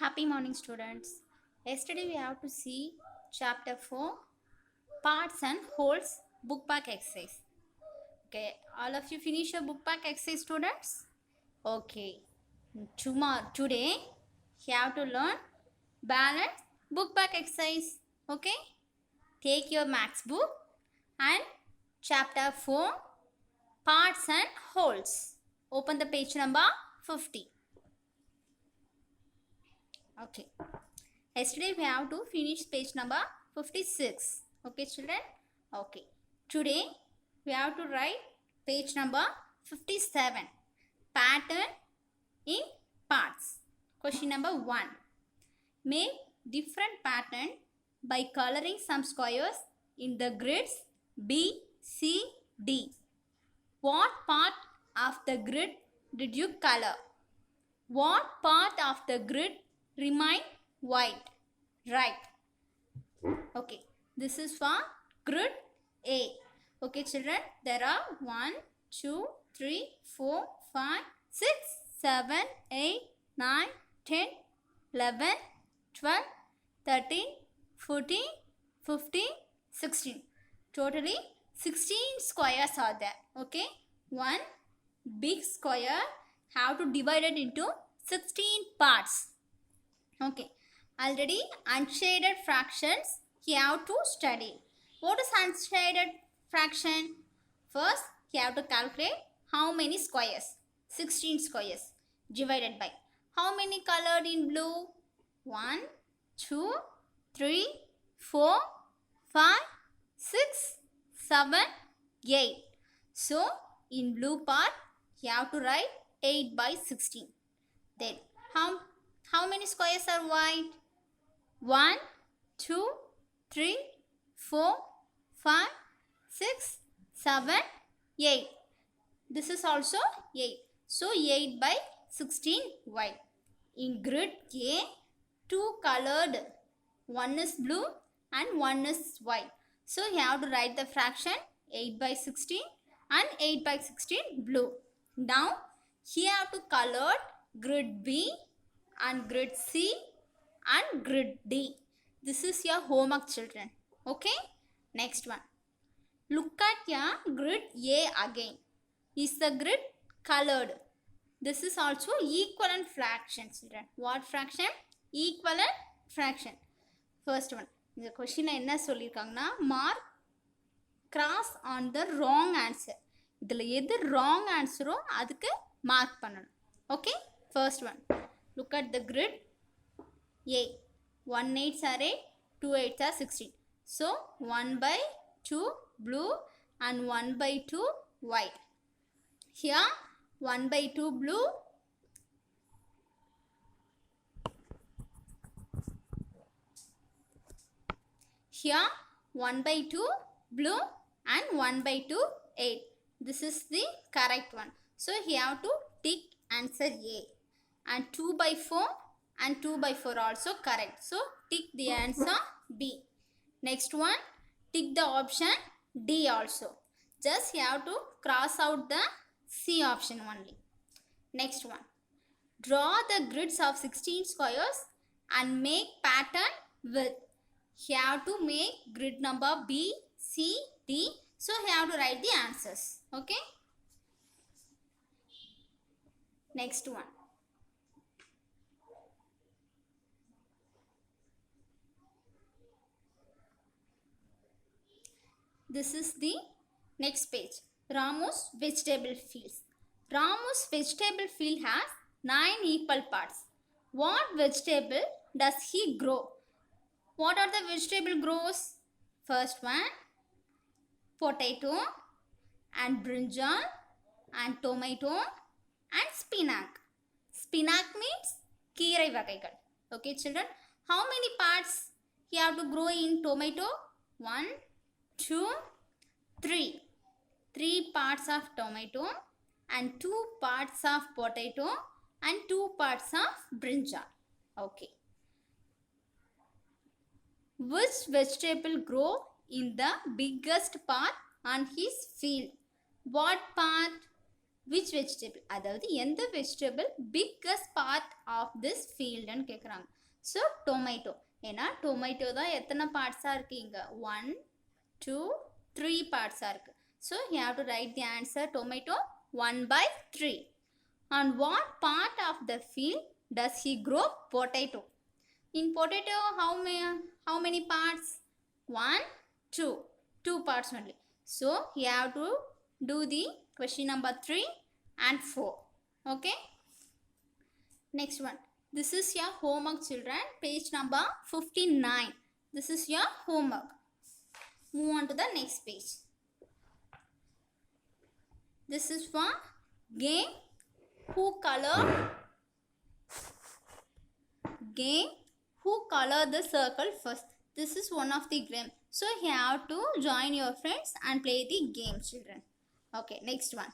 Happy morning, students. Yesterday we have to see chapter 4 parts and wholes book back exercise. Okay, all of you finish your book back exercise, students? Okay, today you have to learn balance book back exercise. Okay, take your maths book and chapter 4 parts and wholes. Open the page number 50. Okay. Yesterday we have to finish page number 56. Okay, children? Okay. Today we have to write page number 57. Pattern in parts. Question number 1. Make different pattern by coloring some squares in the grids B, C, D. What part of the grid did you color? What part of the grid remained white? Right. Okay. This is for grid A. Okay, children. There are 1, 2, 3, 4, 5, 6, 7, 8, 9, 10, 11, 12, 13, 14, 15, 16. Totally 16 squares are there. Okay. One big square have to divide it into 16 parts. Okay. Already unshaded fractions you have to study. What is unshaded fraction? First, you have to calculate how many squares. 16 squares divided by. How many colored in blue? 1, 2, 3, 4, 5, 6, 7, 8. So, in blue part, you have to write 8 by 16. Then, how many squares are white? 1, 2, 3, 4, 5, 6, 7, 8. This is also 8. So 8 by 16 white. In grid A, 2 colored. One is blue and one is white. So you have to write the fraction 8 by 16 and 8 by 16 blue. Now here have to color grid B and grid C and grid D. This is your homework, children. Okay. Next one. Look at your grid A again. Is the grid colored? This is also equivalent fraction, children. What fraction? Equivalent fraction. First one. இந்த கொஸ்டினில் என்ன சொல்லியிருக்காங்கன்னா mark cross on the wrong answer. இதில் எது wrong ஆன்சரோ அதுக்கு mark பண்ணணும். Okay. First one. Look at the grid A. 1 8s are 8, 2 8s are 16. So 1 by 2 blue and 1 by 2 white. Here 1 by 2 blue. Here 1 by 2 blue and 1 by 2 8. This is the correct one. So here have to tick answer A. And 2 by 4 and 2 by 4 also correct. So tick the answer B. Next one, tick the option D also. Just you have to cross out the C option only. Next one, draw the grids of 16 squares and make pattern with. You have to make grid number B, C, D. So you have to write the answers. Okay. Next one. This is the next page. Ramu's vegetable fields. Ramu's vegetable field has 9 equal parts. What vegetable does he grow? What are the vegetable grows? First one, potato and brinjal and tomato and spinach. Spinach means கீரை வகைகள். Okay, children. How many parts you have to grow in tomato? 1, 2, 3. 3 parts of tomato and 2 parts of potato and 2 parts of brinjal. Okay. Which vegetable grow in the biggest part on his field? What part? which vegetable, அதாவது எந்த vegetable biggest part of this field ன்னு கேட்குறாங்க. So tomato, ஏன்னா tomato தான் எத்தனை பார்ட்ஸாக இருக்குது இங்கே 1 2 3 பார்ட்ஸாக இருக்குது. So you have to write the answer tomato 1/3. On what part of the field does he grow potato? In potato, how many parts? 1 2 parts only. So you have to do the question number 3 and 4. Okay, next one. This is your homework, children. Page number 59. This is your homework. Move on to the next page. This is for game who color the circle first. This is one of the game. So you have to join your friends and play the game, children. Okay, next one.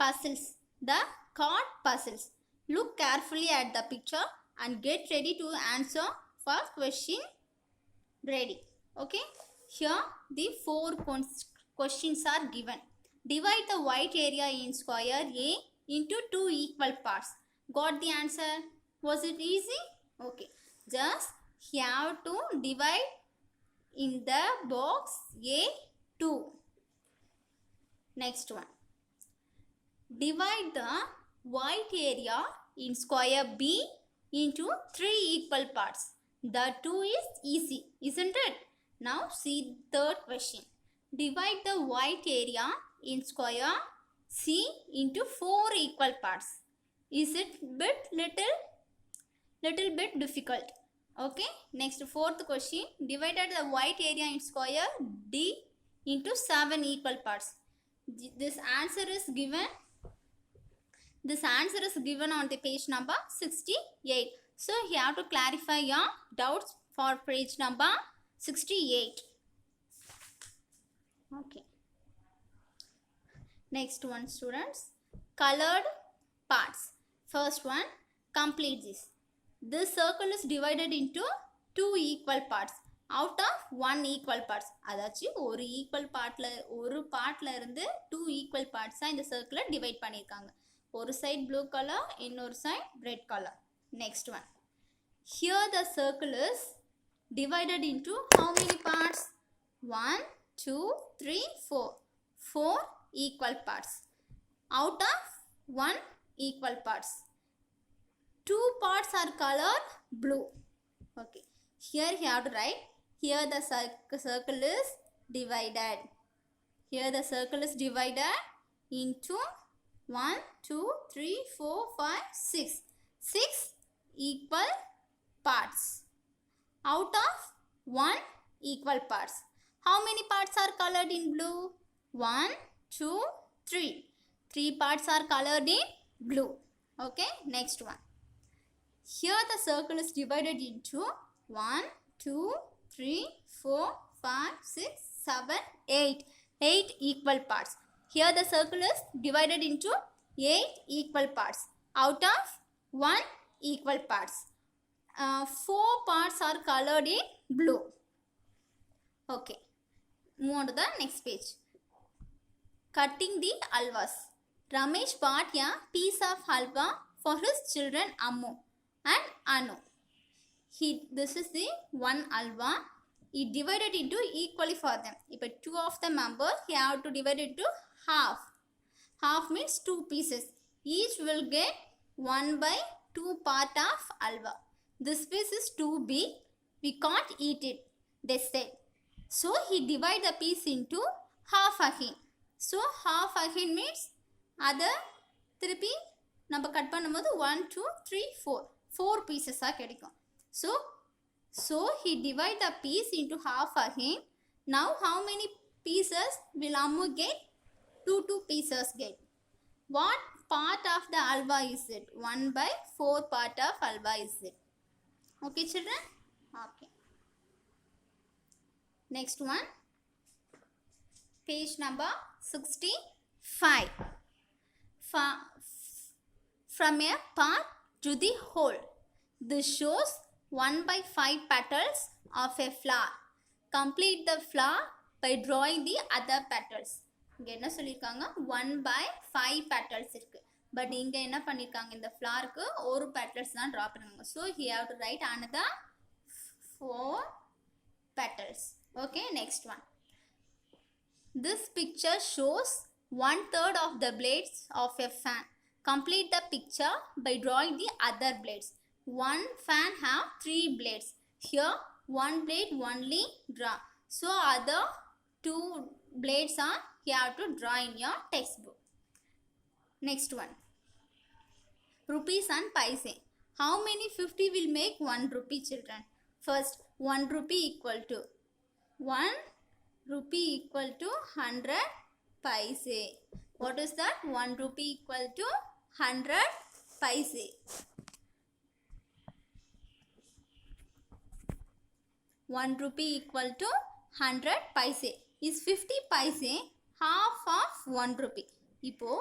Puzzles. The card puzzles. Look carefully at the picture and get ready to answer for question ready. Okay, here the 4 questions are given. Divide the white area in square A into 2 equal parts. Got the answer? Was it easy? Okay, just you have to divide in the box A2. Next one. Divide the white area in square B into 3 equal parts. The 2 is easy, isn't it? Now see third question. Divide the white area in square C into 4 equal parts. Is it little bit difficult? Okay, next fourth question. Divided the white area in square D into 7 equal parts. This answer is given on the page number 68. So you have to clarify your doubts for page number 68. Okay, next one, students. Colored parts. First one, complete this. This circle is divided into 2 equal parts out of 1 equal parts. அதாச்சு ஒரு equal பார்ட்ல இருந்து 2 equal பார்ட்ஸாக இந்த சர்க்கிளை divide பண்ணியிருக்காங்க. ஒரு side blue colour, இன்னொரு side red colour. Next one. Here the circle is divided into how many parts? 1 2 3 4. 4 equal parts out of 1 equal parts. 2 parts are colored blue. Okay, here you have to write, here the circle is divided. Here the circle is divided into 1 2 3 4 5 6. 6 equal parts out of 1 equal parts. How many parts are colored in blue? 1 2 3. 3 parts are colored in blue. Okay, next one. Here the circle is divided into 1 2 3 4 5 6 7 8. 8 equal parts. Here the circle is divided into 8 equal parts out of 1 equal parts. 4 parts are colored in blue. Okay, move on to the next page. Cutting the halwas. Ramesh bought a piece of halwa for his children Ammu and Anu. This is the one halwa. He divided into equally for them. If 2 of the members, he have to divide it into half. Half means 2 pieces. Each will get 1/2 part of halwa. This piece is too big. We can't eat it, they said. So he divided the piece into half again. So half again means other திருப்பி நம்ம cut பண்ணும்போது 1 2 3 4 பீசஸாக கிடைக்கும். So he divide the piece into half again. Now how many pieces will Ammu get? 2 pieces get. What part of the halwa is it? 1/4 part of halwa is it? Okay, children? Okay. Next one. Page number 65. From a part to the whole. This shows 1/5 petals of a flower. Complete the flower by drawing the other petals. இங்கே என்ன சொல்லியிருக்காங்க 1/5 petals இருக்கு. But இங்கே என்ன பண்ணியிருக்காங்க இந்த ஃப்ளாருக்கு ஒரு petals தான் ட்ரா பண்ணுவாங்க. So he have to write another 4 petals. Okay, next one. This picture shows 1/3 of the blades of a fan. Complete the picture by drawing the other blades. One fan have 3 blades. Here one blade only draw. So other 2 blades are you have to draw in your textbook. Next one. Rupees and paise. How many 50 will make 1 rupee, children? First, 1 rupee equal to 1 rupee equal to 100 paise. What is that? 1 rupee equal to 100 paise. 1 rupee equal to 100 paise. Is 50 paise half of 1 rupee. இப்போ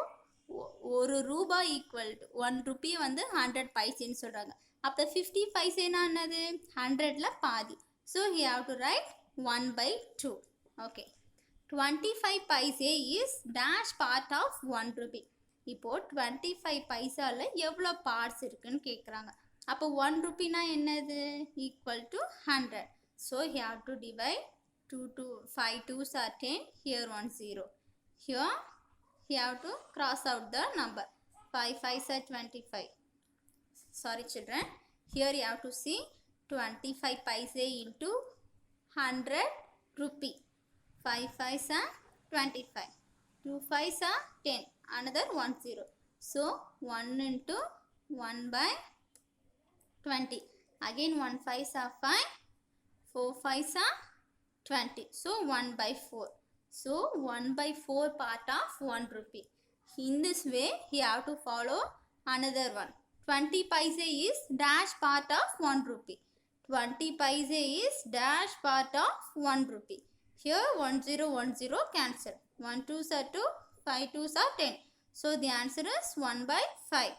ஒரு ரூபாய் equal to 1 Ruby வந்து 100 பைசேன்னு சொல்கிறாங்க. அப்போ 50 பைசேனா என்னது 100ல் பாதி. So you have to write 1/2. Okay, 25 paise is dash part of 1 rupee. இப்போது 25 பைசாவில் எவ்வளோ பார்ட்ஸ் இருக்குன்னு கேட்குறாங்க. அப்போ 1 ரூபினா என்னது equal to 100. So you have to divide 5 2s are 10. Here 1 0. Here you have to cross out the number. 5 5s are 25. Sorry children, here you have to see 25 paise into 100 rupee. 5 5s are 25. 2 5s are 10. Another 1 0. So 1 into 1/20. Again 1 5s are 5. 4 5s are 20. So 1/4. So 1/4 part of 1 rupee. In this way, you have to follow another one. 20 paise is dash part of 1 rupee. 20 paise is dash part of 1 rupee. Here 1 0 1 0 cancel. 1 2s are 2, 5 2s are 10. So the answer is 1/5.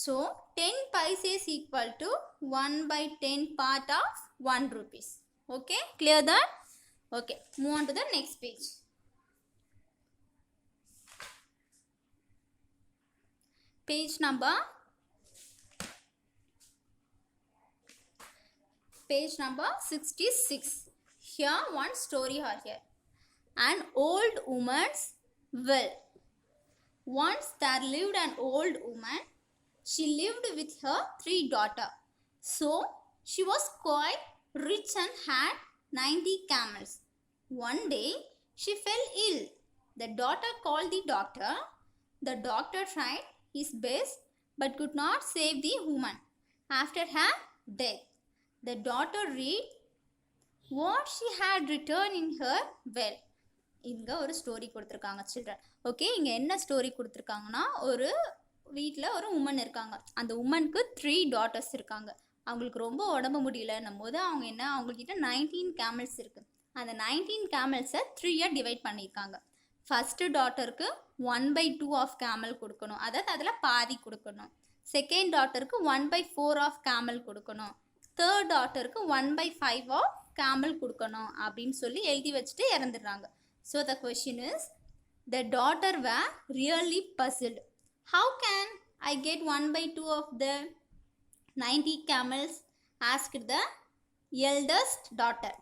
So 10 paise is equal to 1/10 part of 1 rupees. Okay, clear that? Okay, move on to the next page. Page number 66. Here one story are here. An old woman's well. Once there lived an old woman. She lived with her 3 daughters. So she was quite rich and had 90 camels. One day she fell ill. The daughter called the doctor. The doctor tried his best but could not save the woman. After her death, the daughter read what she had written in her well. இங்கே ஒரு story கொடுத்துருக்காங்க children. Okay, இங்கே என்ன story கொடுத்துருக்காங்கன்னா, ஒரு வீட்டில் ஒரு woman இருக்காங்க. அந்த உமனுக்கு 3 டாட்டர்ஸ் இருக்காங்க. அவங்களுக்கு ரொம்ப உடம்பு முடியலன்னும் போது அவங்கக்கிட்ட 19 கேமல்ஸ் இருக்குது. அந்த 19 கேமல்ஸை 3 டிவைட் பண்ணியிருக்காங்க. ஃபஸ்ட்டு டாட்டருக்கு 1/2 ஆஃப் கேமல் கொடுக்கணும், அதாவது அதில் பாதி கொடுக்கணும். செகண்ட் டாட்டருக்கு 1/4 ஆஃப் கேமல் கொடுக்கணும். தேர்ட் டாட்டருக்கு 1/5 ஆஃப் கேமல் கொடுக்கணும் அப்படின்னு சொல்லி எழுதி வச்சுட்டு இறந்துடுறாங்க. So the question is, the daughter were really puzzled. How can I get 1/2 of the 90 camels? asked the eldest daughter.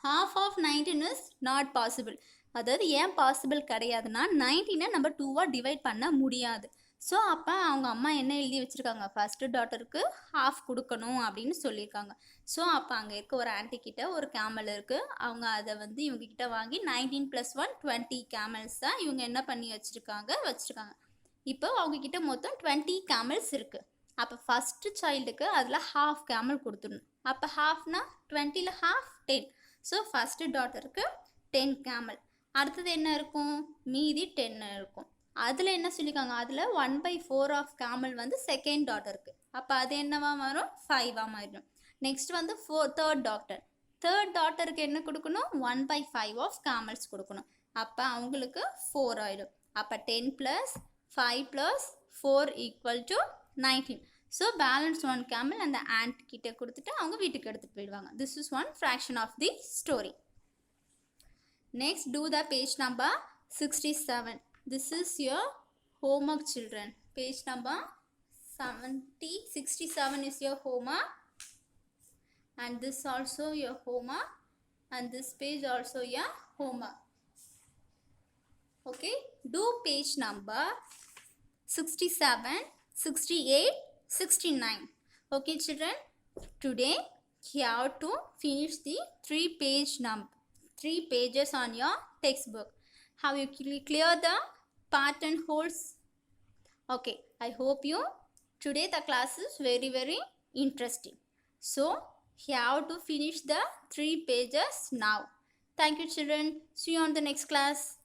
Half of 19 is not possible. அதாவது ஏன் பாசிபிள் கிடையாதுன்னா 19 நம்ம 2 டிவைட் பண்ண முடியாது. ஸோ அப்போ அவங்க அம்மா என்ன எழுதி வச்சுருக்காங்க, ஃபஸ்ட்டு டாட்டருக்கு ஹாஃப் கொடுக்கணும் அப்படின்னு சொல்லியிருக்காங்க. ஸோ அப்போ அங்கே இருக்க ஒரு ஆன்ட்டி கிட்ட ஒரு கேமல் இருக்குது. அவங்க அதை இவங்ககிட்ட வாங்கி 19 + 1 20 கேமல்ஸ் தான் இவங்க என்ன பண்ணி வச்சுருக்காங்க. இப்போ அவங்கக்கிட்ட மொத்தம் 20 கேமல்ஸ் இருக்குது. அப்போ ஃபஸ்ட்டு சைல்டுக்கு அதில் ஹாஃப் கேமல் கொடுத்துடணும். அப்போ ஹாஃப்னா 20ல் ஹாஃப் 10. ஸோ ஃபஸ்ட்டு டாட்டருக்கு 10 கேமல். அடுத்தது என்ன இருக்கும், மீதி 10 இருக்கும். அதில் என்ன சொல்லியிருக்காங்க, அதில் 1/4 ஆஃப் கேமல் செகண்ட் டாட்டருக்கு. அப்போ அது என்னவா மாறும், 5ஆக மாறிடும். நெக்ஸ்ட் தேர்ட் டாட்டருக்கு என்ன கொடுக்கணும், 1/5 ஆஃப் கேமல்ஸ் கொடுக்கணும். அப்போ அவங்களுக்கு 4 ஆகிடும். அப்போ 10 + 5 + 4 = 19. ஸோ பேலன்ஸ் 1 கேமல் அந்த ஆண்ட் கிட்ட கொடுத்துட்டு அவங்க வீட்டுக்கு எடுத்துகிட்டு போயிடுவாங்க. This is one fraction of the story. Next, to the page number 67. This is your homework, children. Page number 67 is your homework, and this also your homework, and this page also your homework. Okay, do page number 67, 68, 69. Okay, children, today you have to finish the 3 pages on your textbook. Have you cleared the part and wholes? Okay, I hope you. Today the class is very interesting. So you have to finish the 3 pages now. Thank you, children. See you on the next class.